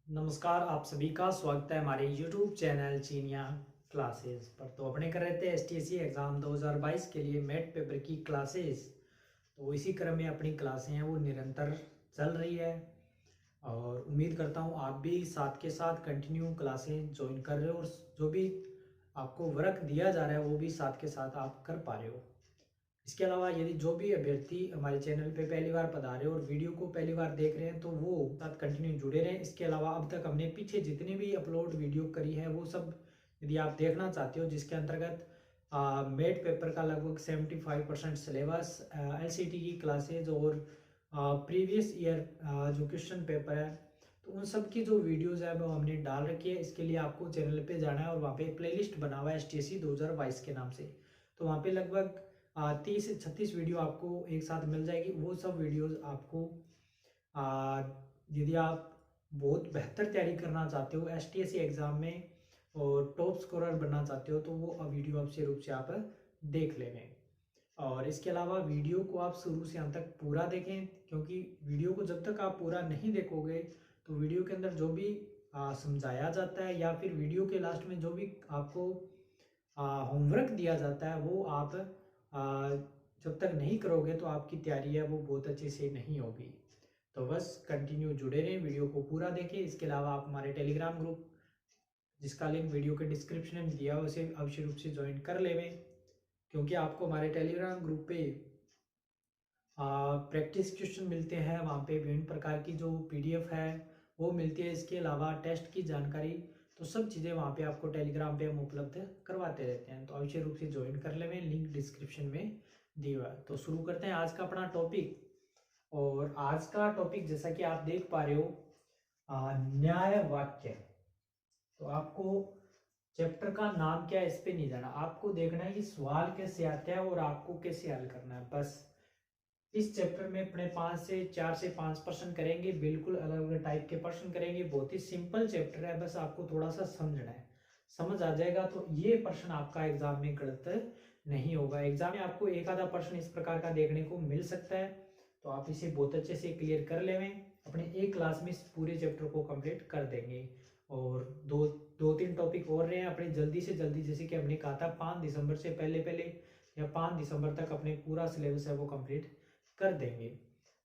नमस्कार, आप सभी का स्वागत है हमारे YouTube चैनल चीनिया क्लासेस पर। तो अपने कर रहे थे एसटीएससी एग्ज़ाम 2022 के लिए मैथ पेपर की क्लासेस। तो इसी क्रम में अपनी क्लासें हैं वो निरंतर चल रही है और उम्मीद करता हूँ आप भी साथ के साथ कंटिन्यू क्लासें ज्वाइन कर रहे हो और जो भी आपको वर्क दिया जा रहा है वो भी साथ के साथ आप कर पा रहे हो। इसके अलावा यदि जो भी अभ्यर्थी हमारे चैनल पे पहली बार पधारे और वीडियो को पहली बार देख रहे हैं तो वो साथ कंटिन्यू जुड़े रहें। इसके अलावा अब तक हमने पीछे जितनी भी अपलोड वीडियो करी है वो सब यदि आप देखना चाहते हो, जिसके अंतर्गत मेट पेपर का लगभग 75% सिलेबस, एलसीटी की क्लासेज और प्रीवियस ईयर जो क्वेश्चन पेपर है, तो उन सब की जो वीडियोज़ है वो हमने डाल रखी है। इसके लिए आपको चैनल पे जाना है और वहाँ पे प्लेलिस्ट बना हुआ है एसटीएससी 2022 के नाम से। तो वहाँ पे लगभग 30 से 36 वीडियो आपको एक साथ मिल जाएगी। वो सब वीडियोस आपको आ, यदि आप बहुत बेहतर तैयारी करना चाहते हो एसटीएससी एग्ज़ाम में और टॉप स्कोरर बनना चाहते हो तो वो वीडियो अवश्य रूप से आप देख लेंगे। और इसके अलावा वीडियो को आप शुरू से अंत तक पूरा देखें, क्योंकि वीडियो को जब तक आप पूरा नहीं देखोगे तो वीडियो के अंदर जो भी समझाया जाता है या फिर वीडियो के लास्ट में जो भी आपको होमवर्क दिया जाता है वो आप जब तक नहीं करोगे तो आपकी तैयारी है वो बहुत अच्छे से नहीं होगी। तो बस कंटिन्यू जुड़े रहें, वीडियो को पूरा देखें। इसके अलावा आप हमारे टेलीग्राम ग्रुप, जिसका लिंक वीडियो के डिस्क्रिप्शन में दिया है, उसे अवश्य रूप से ज्वाइन कर लेवें, क्योंकि आपको हमारे टेलीग्राम ग्रुप पे प्रैक्टिस क्वेश्चन मिलते हैं। वहाँ पे विभिन्न प्रकार की जो पीडीएफ है वो मिलती है। इसके अलावा टेस्ट की जानकारी, तो सब चीज़ें वहाँ पे आपको टेलीग्राम पे हम उपलब्ध करवाते रहते हैं। तो अवश्य रूप से ज्वाइन कर लें, लिंक डिस्क्रिप्शन में दिया हुआ है। तो शुरू करते हैं आज का अपना टॉपिक। और आज का टॉपिक जैसा कि आप देख पा रहे हो, न्याय वाक्य। तो आपको चैप्टर का नाम क्या है इस पे नहीं जाना, आपको देखना है कि सवाल कैसे आता है और आपको कैसे हल करना है। बस इस चैप्टर में अपने 4 से 5 प्रश्न करेंगे, बिल्कुल अलग अलग टाइप के प्रश्न करेंगे। बहुत ही सिंपल चैप्टर है, बस आपको थोड़ा सा समझना है। समझ आ जाएगा तो ये प्रश्न आपका एग्जाम में गलत नहीं होगा। एग्जाम में आपको एक आधा प्रश्न इस प्रकार का देखने को मिल सकता है, तो आप इसे बहुत अच्छे से क्लियर कर लेवें। अपने एक क्लास में इस पूरे चैप्टर को कंप्लीट कर देंगे। और दो तीन टॉपिक और रहे हैं अपने, जल्दी से जल्दी, जैसे कि हमने कहा था 5 दिसंबर से पहले पहले या 5 दिसंबर तक अपने पूरा सिलेबस है वो कंप्लीट कर देंगे।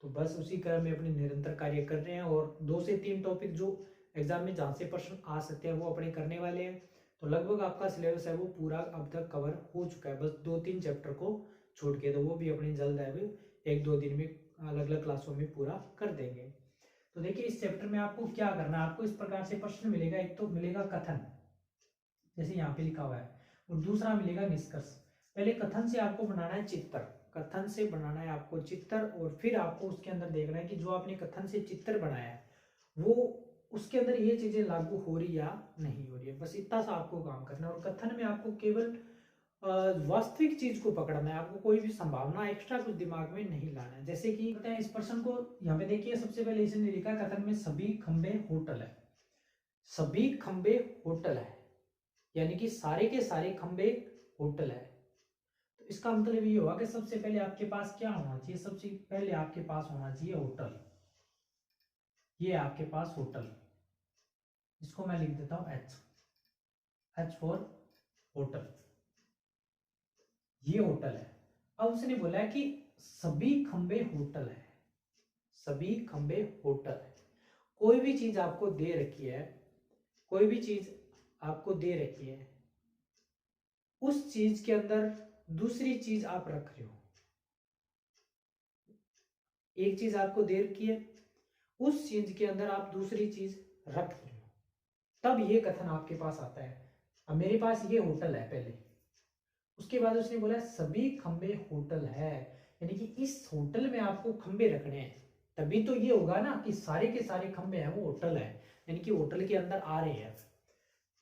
तो बस उसी क्रम में अपने निरंतर कार्य कर रहे हैं और 2 से 3 टॉपिक जो एग्जाम में जहाँ से प्रश्न आ सकते हैं वो अपने करने वाले हैं। तो लगभग आपका सिलेबस है वो पूरा अब तक कवर हो चुका है, बस 2-3 चैप्टर को छोड़ के, तो वो भी अपनी जल्द है 1-2 दिन में अलग अलग क्लासों में पूरा कर देंगे। तो देखिए इस चैप्टर में आपको क्या करना है, आपको इस प्रकार से प्रश्न मिलेगा। एक तो मिलेगा कथन, जैसे यहाँ पे लिखा हुआ है, और दूसरा मिलेगा निष्कर्ष। पहले कथन से आपको बनाना है चित्र, कथन से बनाना है आपको चित्र, और फिर आपको उसके अंदर देखना है कि जो आपने कथन से चित्र बनाया है वो उसके अंदर ये चीजें लागू हो रही या नहीं हो रही है। बस इतना सा आपको काम करना है। और कथन में आपको केवल वास्तविक चीज को पकड़ना है, आपको कोई भी संभावना एक्स्ट्रा कुछ दिमाग में नहीं लाना है। जैसे कि कहते हैं इस प्रश्न को, यहाँ पे देखिए सबसे पहले इसने लिखा कथन में सभी खंबे होटल है। सभी खंबे होटल है यानी कि सारे के सारे खंबे होटल है। तो इसका मतलब ये हुआ कि सबसे पहले आपके पास क्या होना चाहिए, सबसे पहले आपके पास होना चाहिए होटल। ये आपके पास होटल, इसको मैं लिख देता हूं एच, एच फॉर होटल। ये होटल है। अब उसने बोला है कि सभी खंबे होटल है, सभी खंबे होटल है। कोई भी चीज आपको दे रखी है, कोई भी चीज आपको दे रखी है, उस चीज के अंदर दूसरी चीज आप रख रहे हो। एक चीज आपको दे रखी है, उस चीज के अंदर आप दूसरी चीज रख रहे हो, तब ये कथन आपके पास आता है। अब मेरे पास ये होटल है पहले, उसके बाद उसने बोला सभी खंबे होटल है, यानी कि इस होटल में आपको खंबे रखने हैं, तभी तो ये होगा ना कि सारे के सारे खंबे हैं वो होटल है, यानी कि होटल के अंदर आ रहे हैं।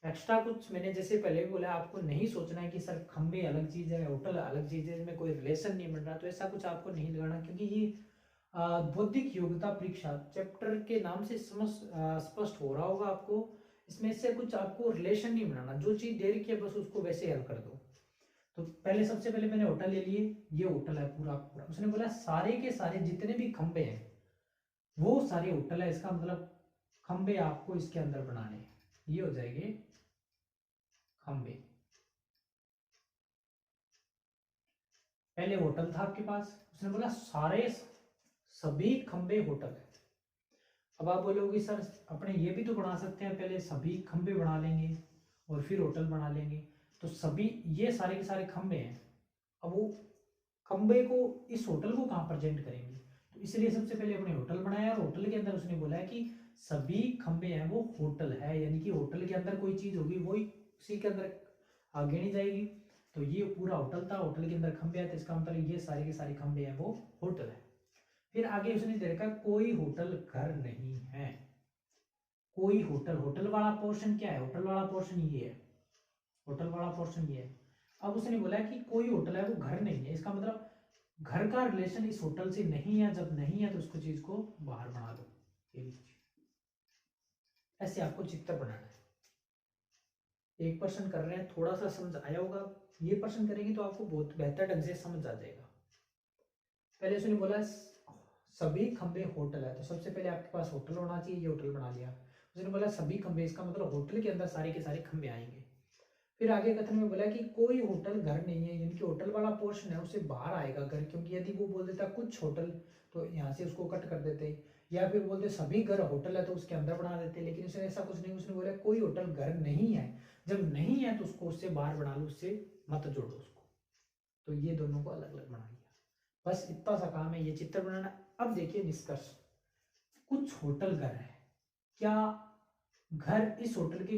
एक्स्ट्रा कुछ मैंने जैसे पहले भी बोला, आपको नहीं सोचना है कि सर खंबे अलग चीज है होटल अलग चीज है, इसमें कोई रिलेशन नहीं बन रहा, तो ऐसा कुछ आपको नहीं लगाना, क्योंकि ये बौद्धिक योग्यता परीक्षा चैप्टर के नाम से स्पष्ट हो रहा होगा आपको। इसमें से कुछ आपको रिलेशन नहीं बनाना, जो चीज दे रखी है बस उसको वैसे हल कर दो। तो पहले सबसे पहले मैंने होटल ले लिए, ये होटल है पूरा पूरा। उसने बोला सारे के सारे जितने भी खंबे हैं वो सारे होटल है, इसका मतलब खंबे आपको इसके अंदर बनाने हैं। ये हो जाएंगे खंबे। पहले होटल था आपके पास, उसने बोला सारे सभी खंबे होटल है। अब आप बोलोगे सर अपने ये भी तो बना सकते हैं, पहले सभी खंबे बना लेंगे और फिर होटल बना लेंगे। तो सभी ये सारे के सारे खंबे हैं, अब वो खंबे को इस होटल को कहाँ प्रेजेंट करेंगे, तो इसलिए सबसे पहले अपने होटल बनाया और होटल के अंदर उसने बोला है कि सभी खंबे हैं वो होटल है, यानी कि होटल के अंदर कोई चीज होगी वही उसी के अंदर आगे नहीं जाएगी। तो ये पूरा होटल था, होटल के अंदर खंबे हैं, तो इसका मतलब ये सारे के सारे खंबे हैं वो होटल है। फिर आगे उसने दे रखा कोई होटल घर नहीं है। कोई होटल, होटल वाला पोर्शन क्या है, होटल वाला पोर्शन ये है, होटल वाला पोर्शन ये है। अब उसने बोला कि कोई होटल है वो घर नहीं है, इसका मतलब घर का रिलेशन इस होटल से नहीं है। जब नहीं है तो उसको चीज को बाहर बना दो। ये लीजिए, ऐसे आपको चित्र बनाना है। एक पर्सन कर रहे हैं, थोड़ा सा समझ आया होगा, ये पर्सन करेंगे तो आपको बहुत बेहतर ढंग से समझ आ जाएगा। पहले उसने बोला सभी खंबे होटल है, तो सबसे पहले आपके पास होटल होना चाहिए, ये होटल बना लिया। उसने बोला सभी खंबे, इसका मतलब होटल के अंदर सारे के सारे खंबे आएंगे। फिर आगे कथन में बोला कि कोई होटल घर नहीं है, यानी कि होटल वाला पोर्शन है उससे बाहर आएगा घर, क्योंकि यदि वो बोल देता कुछ होटल तो यहाँ से उसको कट कर देते, या फिर बोलते सभी घर होटल है तो उसके अंदर बना देते, लेकिन उसने ऐसा कुछ नहीं, उसने बोला कोई होटल घर नहीं है। जब नहीं है तो उसको उससे बाहर बना लो, उससे मत जोड़ो उसको। तो ये दोनों को अलग अलग बना लिया। बस इतना सा काम है ये चित्र बनाना। अब देखिए निष्कर्ष, कुछ होटल घर है, क्या घर इस होटल के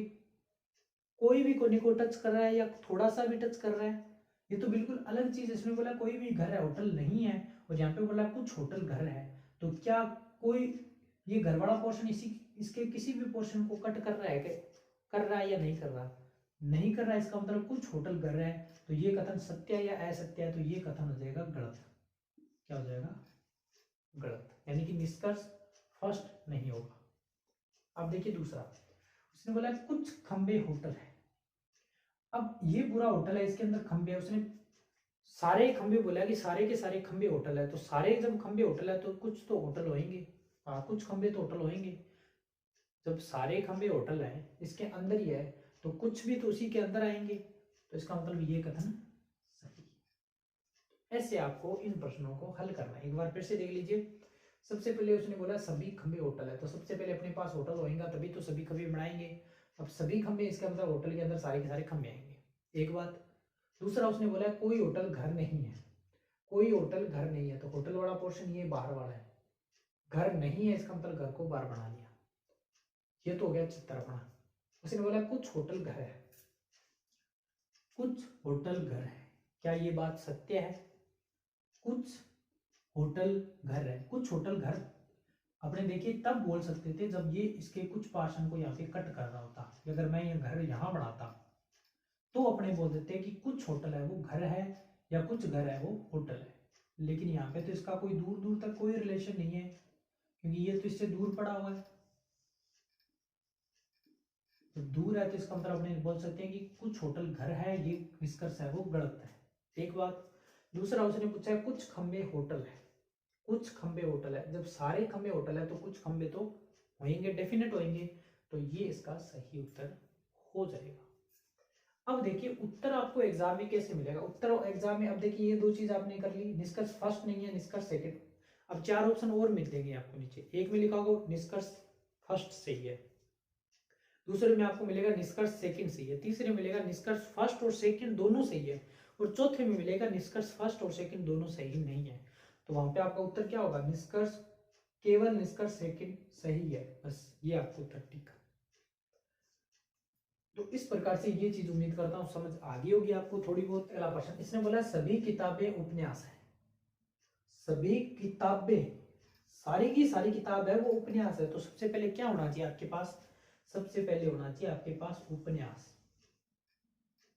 कोई भी कोने को टच कर रहा है या थोड़ा सा भी टच कर रहा है, ये तो बिल्कुल अलग चीज है। इसमें बोला कोई भी घर है होटल नहीं है, और यहाँ पे बोला कुछ होटल घर है, तो क्या कोई ये घर वाला पोर्शन इसी इसके किसी भी पोर्शन को कट कर रहा है, कर रहा है या नहीं कर रहा, नहीं कर रहा है, इसका मतलब कुछ होटल घर है। तो ये कथन सत्य है या असत्य है, तो ये कथन हो जाएगा गलत। क्या हो जाएगा, गलत, यानी कि निष्कर्ष फर्स्ट नहीं होगा। अब देखिए दूसरा, उसने बोला कुछ खंबे होटल है। अब ये पूरा होटल है, इसके अंदर खंबे है, उसने सारे खंबे बोला कि सारे के सारे खंबे होटल है, तो सारे जब खंबे होटल है तो कुछ तो होटल होंगे, हाँ कुछ खंबे तो होटल होंगे। जब सारे खंबे होटल है इसके अंदर ही है तो कुछ भी तो उसी के अंदर आएंगे, तो इसका मतलब ये कथन सही। ऐसे आपको इन प्रश्नों को हल करना है। एक बार फिर से देख लीजिए। सबसे पहले उसने बोला सभी खंबे होटल है, तो सबसे पहले अपने पास होटल होगा तभी तो सभी खंबे बनाएंगे। अब सभी खंबे, इसका मतलब होटल के अंदर सारे के सारे खंबे आएंगे, एक बात। दूसरा उसने बोला कोई होटल घर नहीं है, कोई होटल घर नहीं है, तो होटल वाला पोर्शन ये बाहर वाला है, घर नहीं है इसका मतलब घर को बाहर बना लिया। ये तो हो गया चित्र अपना। उसने बोला कुछ होटल घर है, कुछ होटल घर है, क्या ये बात सत्य है, कुछ होटल घर है। कुछ होटल घर अपने देखिए तब बोल सकते थे जब ये इसके कुछ पार्शन को यहाँ पे कट कर रहा होता, कि अगर मैं ये घर यहाँ बनाता तो अपने बोल देते कि कुछ होटल है वो घर है, या कुछ घर है वो होटल है। लेकिन यहाँ पे तो इसका कोई दूर दूर तक कोई रिलेशन नहीं है, क्योंकि ये तो इससे दूर पड़ा हुआ है। तो दूर है तो इसका मतलब अपने बोल सकते हैं कि कुछ होटल घर है, ये निष्कर्ष है वो गलत है, एक बात। दूसरा उसने पूछा है कुछ खंबे होटल है, कुछ खंबे होटल है, जब सारे खंबे होटल है तो कुछ खंबे तो होंगे, डेफिनेट होंगे, तो ये इसका सही उत्तर हो जाएगा। अब देखिए उत्तर आपको एग्जाम में कैसे मिलेगा, उत्तर एग्जाम में, अब देखिए ये दो चीज आपने कर ली, निष्कर्ष फर्स्ट नहीं है, निष्कर्ष सेकंड। अब चार ऑप्शन और मिल देंगे आपको नीचे, एक में लिखा होगा निष्कर्ष फर्स्ट सही है, दूसरे में आपको मिलेगा निष्कर्ष सेकंड सही है, तीसरे में मिलेगा निष्कर्ष फर्स्ट और सेकंड दोनों सही है, और चौथे में मिलेगा निष्कर्ष फर्स्ट और सेकंड दोनों सही नहीं है। तो वहां पे आपका उत्तर क्या होगा, निष्कर्ष, केवल निष्कर्ष सेकंड सही है, बस ये आपको उत्तर टिका। तो इस प्रकार से ये चीज उम्मीद करता हूं समझ आ गई होगी आपको थोड़ी बहुत। अगला प्रश्न, इसने बोला सभी किताबें उपन्यास है, सभी किताबें, सारी की सारी किताब है वो उपन्यास है, तो सबसे पहले क्या होना चाहिए आपके पास, सबसे पहले होना चाहिए आपके पास उपन्यास।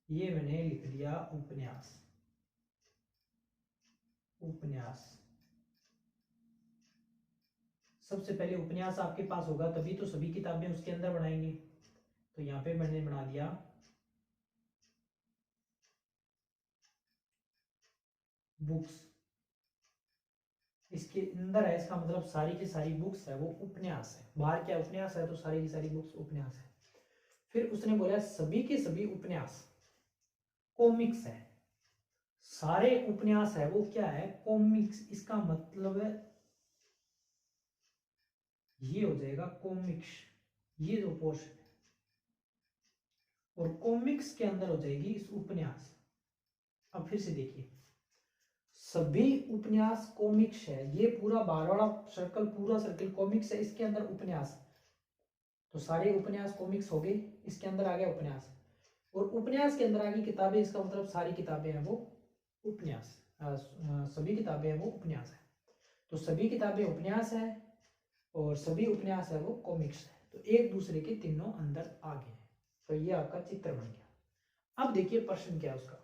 ये मैंने लिख दिया उपन्यास, उपन्यास, सबसे पहले उपन्यास आपके पास होगा तभी तो सभी किताबें उसके अंदर बनाएंगे। तो यहां पे मैंने बना दिया बुक्स, इसके अंदर है, इसका मतलब सारी की सारी बुक्स है वो उपन्यास है। बाहर क्या उपन्यास है, तो सारी की सारी बुक्स उपन्यास है। फिर उसने बोला सभी के सभी उपन्यास कॉमिक्स है। सारे उपन्यास है वो क्या है, कॉमिक्स। इसका मतलब है ये हो जाएगा कॉमिक्स, ये जो पोर्शन है, और कॉमिक्स के अंदर हो जाएगी इस उपन्यास। अब फिर से देखिए, सभी उपन्यास कॉमिक्स है, ये पूरा बाहर वाला सर्कल, पूरा सर्कल कॉमिक्स है, इसके अंदर उपन्यास, तो सारे उपन्यास कॉमिक्स हो गए, इसके अंदर आ गया उपन्यास। और उपन्यास के अंदर आ गई किताबें, इसका मतलब सारी किताबें हैं वो उपन्यास, सभी किताबें हैं वो उपन्यास है। तो सभी किताबें उपन्यास है और सभी उपन्यास है वो कॉमिक्स है, तो एक दूसरे के तीनों अंदर आ गए। तो ये आपका चित्र बन गया। अब देखिए प्रश्न क्या है उसका।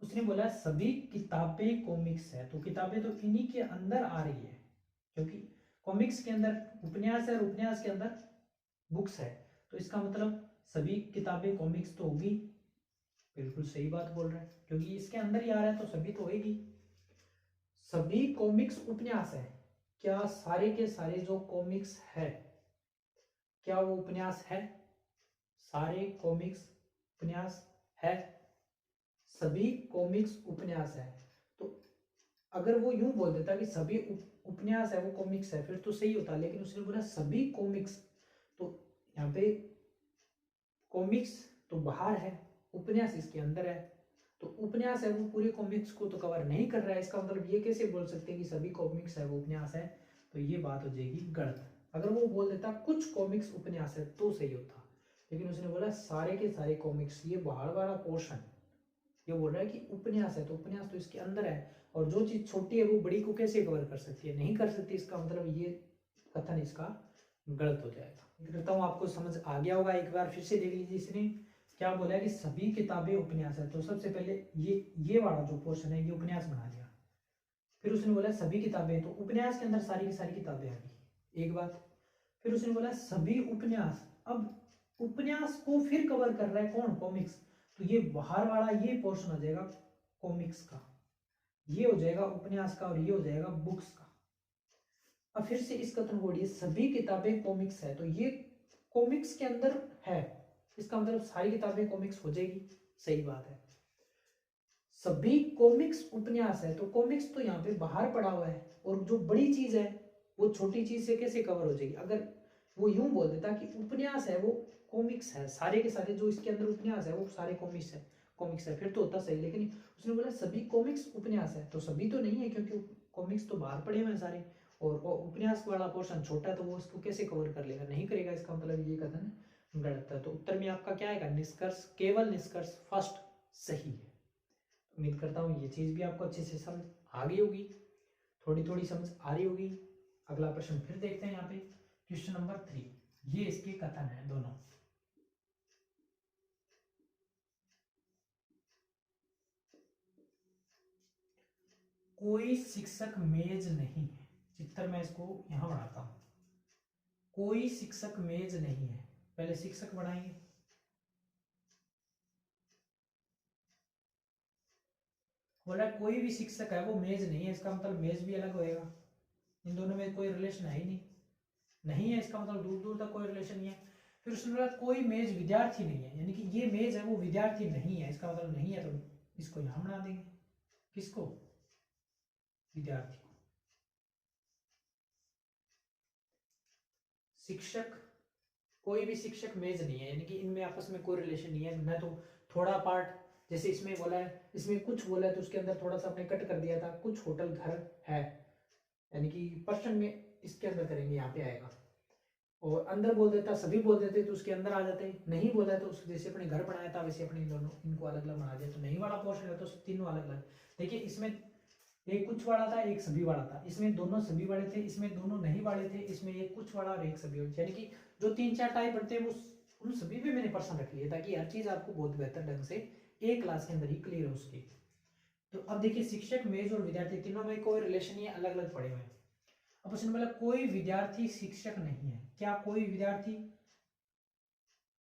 उसने बोला सभी किताबें कॉमिक्स है, तो किताबें तो इन्हीं के अंदर आ रही है, क्योंकि कॉमिक्स के अंदर उपन्यास है और उपन्यास के अंदर बुक्स है, तो इसका मतलब सभी किताबें कॉमिक्स तो होगी। बिल्कुल सही बात बोल रहे हैं, क्योंकि इसके अंदर ही आ रहा है तो सभी तो होगी। सभी कॉमिक्स उपन्यास है, क्या सारे के सारे जो कॉमिक्स है क्या वो उपन्यास है? सारे कॉमिक्स उपन्यास है, सभी कॉमिक्स उपन्यास है। तो अगर वो यूं बोल देता कि सभी उपन्यास है वो कॉमिक्स है, फिर तो सही होता, लेकिन उसने बोला सभी कॉमिक्स, तो यहाँ पे कॉमिक्स तो बाहर है, उपन्यास इसके अंदर है, तो उपन्यास है वो पूरे कॉमिक्स को तो कवर नहीं कर रहा है। इसका मतलब ये कैसे बोल सकते हैं कि सभी कॉमिक्स है वो उपन्यास है, तो ये बात हो जाएगी गलत। अगर वो बोल देता कुछ कॉमिक्स उपन्यास है तो सही होता, लेकिन उसने बोला सारे के सारे कॉमिक्स, ये बाहर वाला पोर्शन ये बोल रहा है कि उपन्यास है, तो उपन्यास तो इसके अंदर है, और जो चीज छोटी है वो बड़ी को कैसे कवर कर सकती है, नहीं कर सकती। इसका मतलब ये कथन इसका गलत हो जाएगा। करता हूँ आपको समझ आ गया होगा, एक बार फिर से देख लीजिए। इसने क्या बोला है कि सभी किताबें उपन्यास है, तो सबसे पहले ये वाला जो पोर्शन है ये उपन्यास बना लिया। फिर उसने बोला सभी किताबें, तो उपन्यास के अंदर सारी की सारी किताबें आ गई, एक बात। फिर उसने बोला सभी उपन्यास, अब उपन्यास को फिर कवर कर रहा है कौन, कॉमिक्स, तो ये बाहर वाला ये पोर्शन हो जाएगा कॉमिक्स का, ये हो जाएगा उपन्यास का, और ये हो जाएगा बुक्स का। अब फिर से इस कथन को पढ़िए, सभी किताबें कॉमिक्स है, तो ये कॉमिक्स के अंदर है, इसका मतलब सारी किताबें कॉमिक्स हो जाएगी, सही बात है। सभी कॉमिक्स उपन्यास है, तो कॉमिक्स तो यहाँ पे बाहर पड़ा हुआ है, और जो बड़ी चीज है वो छोटी चीज से कैसे कवर हो जाएगी। अगर वो यूं बोल देता कि उपन्यास है वो कॉमिक्स है, सारे के सारे जो इसके अंदर उपन्यास है वो सारे कॉमिक्स है, फिर तो होता सही। लेकिन उसने बोला सभी कॉमिक्स उपन्यास है, तो सभी तो नहीं है, क्योंकि कॉमिक्स तो बाहर पड़े हुए हैं सारे, और उपन्यास वाला पोर्शन छोटा है, तो वो उसको कैसे कवर कर लेगा, नहीं करेगा। इसका मतलब ये कथन गलत है। तो उत्तर में आपका क्या आएगा, निष्कर्ष, केवल निष्कर्ष फर्स्ट सही है। उम्मीद करता हूँ ये चीज भी आपको अच्छे से समझ आ गई होगी, थोड़ी थोड़ी समझ आ रही होगी। अगला प्रश्न फिर देखते हैं, यहाँ पे क्वेश्चन नंबर 3, ये इसके कथन है दोनों। कोई शिक्षक मेज नहीं है, चित्र में इसको यहां बनाता हूं, कोई शिक्षक मेज नहीं है, पहले शिक्षक बनाएंगे। बोला कोई भी शिक्षक है वो मेज नहीं है, इसका मतलब मेज भी अलग होएगा, इन दोनों में कोई रिलेशन है ही नहीं, नहीं है इसका मतलब दूर दूर तक कोई रिलेशन नहीं है। फिर उसने बोला कोई मेज विद्यार्थी नहीं है, यानी कि ये मेज है वो विद्यार्थी नहीं है, इसका मतलब नहीं है, तो इसको यहां बना देंगे, किसको, विद्यार्थी को। शिक्षक, कोई भी शिक्षक मेज नहीं है, यानी कि इनमें आपस में कोई रिलेशन नहीं है। मैं तो थोड़ा पार्ट, जैसे इसमें बोला है, इसमें कुछ बोला है तो उसके अंदर थोड़ा सा आपने कट कर दिया था, कुछ होटल घर है, यानी कि पर्सन में इसके अंदर करेंगे, यहाँ पे आएगा। और अंदर बोल देता, सभी बोल देते तो उसके अंदर आ जाते, नहीं बोला है तो उसको जैसे अपने घर बनाया था वैसे अपने दोनों इनको अलग अलग बना दिया, तो नहीं वाला पोर्शन है तो तीनों अलग अलग। देखिए इसमें एक कुछ वाला था एक सभी वाला था, इसमें दोनों सभी वाले थे, इसमें दोनों नहीं वाले थे, इसमें एक कुछ वाला और एक सभी वाले, यानी कि जो 3-4 टाइप बनते हैं वो उन सभी पे मैंने पर्सन रख लिया, ताकि हर चीज आपको बहुत बेहतर ढंग से एक क्लास के अंदर ही क्लियर हो उसकी। तो अब देखिए शिक्षक मेज और विद्यार्थी तीनों में कोई रिलेशन नहीं है, अलग अलग पड़े हुए हैं। अब उसने बोला कोई विद्यार्थी शिक्षक नहीं है, क्या कोई विद्यार्थी,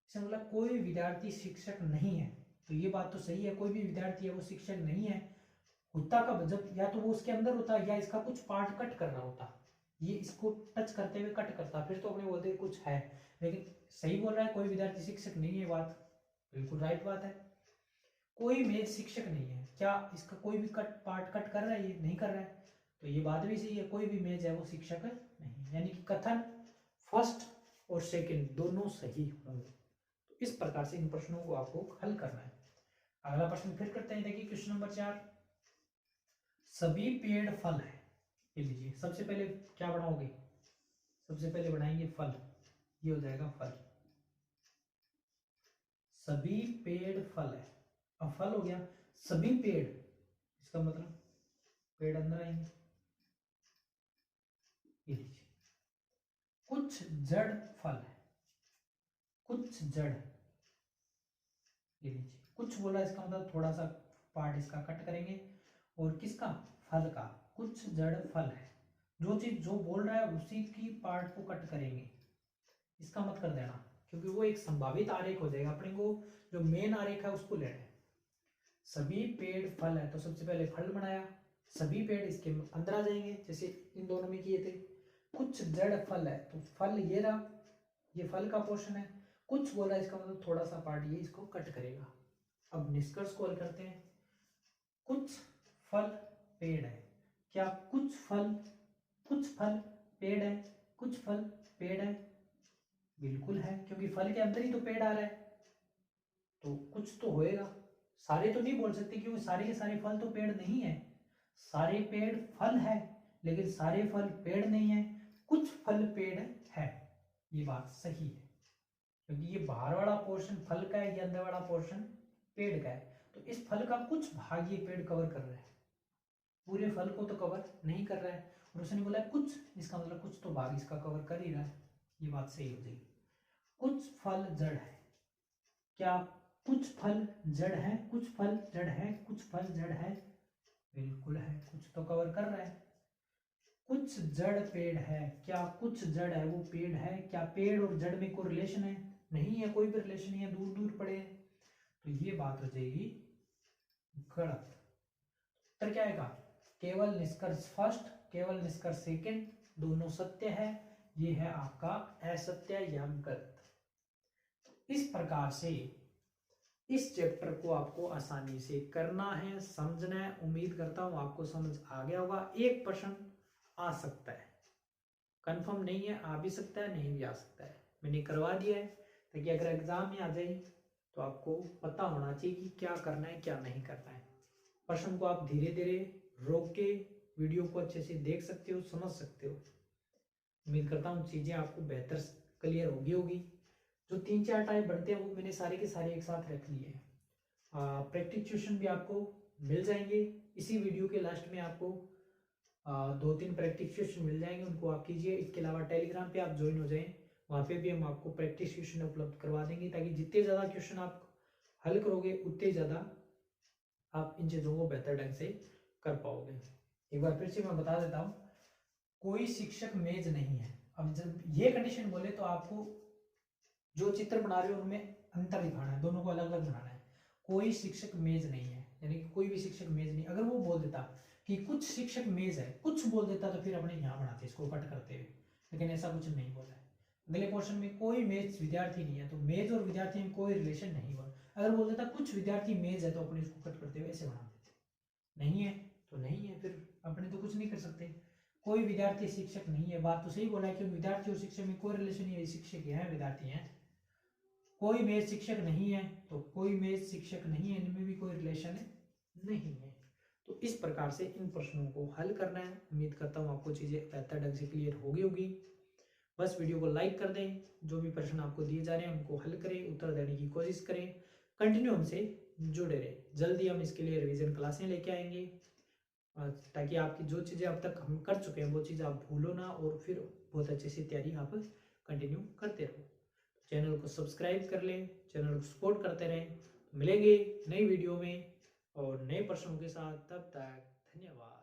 इसने बोला कोई विद्यार्थी शिक्षक नहीं है, तो ये बात तो सही है, कोई भी विद्यार्थी है वो शिक्षक नहीं है, कुत्ता का जब या तो वो उसके अंदर होता या इसका कुछ पार्ट कट कर रहा होता, ये इसको टच करते हुए कट करता, फिर तो अपने बोलते कुछ है। लेकिन सही बोल रहा है, कोई विद्यार्थी शिक्षक नहीं है, बात बिल्कुल राइट बात है। कोई मेज शिक्षक नहीं है, क्या इसका कोई भी पार्ट कट कर रहा है? ये नहीं कर रहा है, तो ये बात भी सही है, कोई भी मेज है वो शिक्षक नहीं। यानी कि कथन फर्स्ट और सेकंड दोनों सही होंगे। तो इस प्रकार से इन प्रश्नों को आपको हल करना है। अगला प्रश्न फिर करते हैं, देखिए क्वेश्चन नंबर 4, सभी पेड़ फल है। ये लीजिए, सबसे पहले क्या बनाओगे? सबसे पहले बनाएंगे फल, ये हो जाएगा फल। सभी पेड़ फल है, अब फल हो गया सभी पेड़, इसका मतलब पेड़ अंदर आएंगे। ये लीजिए, कुछ जड़ फल है, कुछ जड़, ये लीजिए कुछ बोला, इसका मतलब थोड़ा सा पार्ट इसका कट करेंगे, और किसका? फल का। कुछ जड़ फल है, जो चीज जो बोल रहा है उसी की पार्ट को कट करेंगे, इसका मत कर देना, क्योंकि वो एक संभावित आरेख हो जाएगा। अपने को जो मेन आरेख है उसको लेना है। सभी पेड़ फल है, तो सबसे पहले फल बनाया, सभी पेड़ इसके अंदर आ जाएंगे, जैसे इन दोनों में किए थे। कुछ जड़ फल है, तो फल ये रहा, ये फल का पोर्शन है। कुछ बोला, इसका मतलब थोड़ा सा पार्ट ये इसको कट करेगा। अब निष्कर्ष को हल करते हैं। कुछ फल पेड़ है, क्या कुछ फल पेड़ है? कुछ फल पेड़ है, बिल्कुल है, क्योंकि फल के अंदर ही तो पेड़ आ रहा है, तो कुछ तो होएगा। सारे तो नहीं बोल सकते, क्योंकि सारे के सारे फल तो पेड़ नहीं है। सारे पेड़ फल है, लेकिन सारे फल पेड़ नहीं है, कुछ फल पेड़ है, ये बात सही है, क्योंकि ये बाहर वाला पोर्शन फल का है, ये अंदर वाला पोर्शन पेड़ का है। तो इस फल का कुछ भाग ये पेड़ कवर कर रहा है, पूरे फल को तो कवर नहीं कर रहा है। और उसने बोला कुछ, इसका मतलब कुछ तो भाग इसका कवर कर ही रहा है, ये बात सही हो जाएगी। कुछ फल जड़ है, क्या कुछ फल जड़ है? कुछ फल जड़ है, कुछ फल जड़ है, बिल्कुल है, कुछ तो कवर कर रहा है। कुछ जड़ पेड़ है, क्या कुछ जड़ है वो पेड़ है? क्या पेड़ और जड़ में कोई रिलेशन है? नहीं है, कोई भी रिलेशन नहीं है, दूर दूर पड़े हैं, तो ये बात हो जाएगी गलत। उत्तर क्या आएगा? केवल निष्कर्ष फर्स्ट, केवल निष्कर्ष सेकंड दोनों सत्य है, ये है आपका असत्य या गलत। इस प्रकार से इस चैप्टर को आपको आसानी से करना है, समझना है। उम्मीद करता हूं आपको समझ आ गया होगा। एक प्रश्न आ सकता है, कंफर्म नहीं है, आ भी सकता है, नहीं भी आ सकता है, मैंने करवा दिया है ताकि अगर एग्जाम में आ जाए तो आपको पता होना चाहिए कि क्या करना है क्या नहीं करना है। प्रश्न को आप धीरे धीरे रोक के वीडियो को अच्छे से देख सकते हो, समझ सकते हो। उम्मीद करता हूँ चीज़ें आपको बेहतर क्लियर होगी। जो 3-4 टाइप बनते हैं वो मैंने सारे के सारे एक साथ रख लिए हैं। प्रैक्टिस क्वेश्चन भी आपको मिल जाएंगे, इसी वीडियो के लास्ट में आपको 2-3 प्रैक्टिस क्वेश्चन मिल जाएंगे, उनको आप कीजिए। इसके अलावा टेलीग्राम पे आप ज्वाइन हो जाएं, वहाँ पे भी हम आपको प्रैक्टिस क्वेश्चन उपलब्ध करवा देंगे, ताकि जितने ज़्यादा क्वेश्चन आप हल करोगे उतने ज़्यादा आप इन चीज़ों को बेहतर ढंग से कर पाओगे। एक बार फिर से मैं बता देता हूँ, कोई शिक्षक मेज नहीं है। अब जब ये कंडीशन बोले तो आपको जो चित्र बना रहे हो उनमें अंतर दिखाना है, दोनों को अलग अलग बनाना है। कोई शिक्षक मेज नहीं है, यानी कि कोई भी शिक्षक मेज नहीं। अगर वो बोल देता कि कुछ शिक्षक मेज है, कुछ बोल देता तो फिर अपने यहाँ बनाते इसको कट करते हुए, लेकिन ऐसा कुछ नहीं बोला है। अगले पोर्शन में कोई मेज विद्यार्थी नहीं है, तो मेज और विद्यार्थी में कोई रिलेशन नहीं हुआ। अगर बोल देता कुछ विद्यार्थी मेज है, तो अपने इसको कट करते हुए ऐसे बना देते। नहीं है तो नहीं है, फिर अपने तो कुछ नहीं कर सकते। कोई विद्यार्थी शिक्षक नहीं है, बात तो सही बोला है, क्योंकि विद्यार्थी और शिक्षक में कोई रिलेशन नहीं है, शिक्षक है विद्यार्थी हैं। कोई मेज शिक्षक नहीं है, तो कोई मेज शिक्षक नहीं है, इनमें भी कोई रिलेशन नहीं है। तो इस प्रकार से इन प्रश्नों को हल करना है। उम्मीद करता हूँ आपको चीज़ें बेहतर ढंग से क्लियर होगी। बस वीडियो को लाइक कर दें, जो भी प्रश्न आपको दिए जा रहे हैं उनको हल करें, उत्तर देने की कोशिश करें, कंटिन्यू हमसे जुड़े रहें। जल्दी हम इसके लिए रिवीजन क्लासें लेके आएंगे, ताकि आपकी जो चीज़ें अब तक हम कर चुके हैं वो चीज़ आप भूलो ना, और फिर बहुत अच्छे से तैयारी आप कंटिन्यू करते रहो। चैनल को सब्सक्राइब कर लें, चैनल को सपोर्ट करते रहें। मिलेंगे नई वीडियो में और नए प्रश्नों के साथ, तब तक धन्यवाद।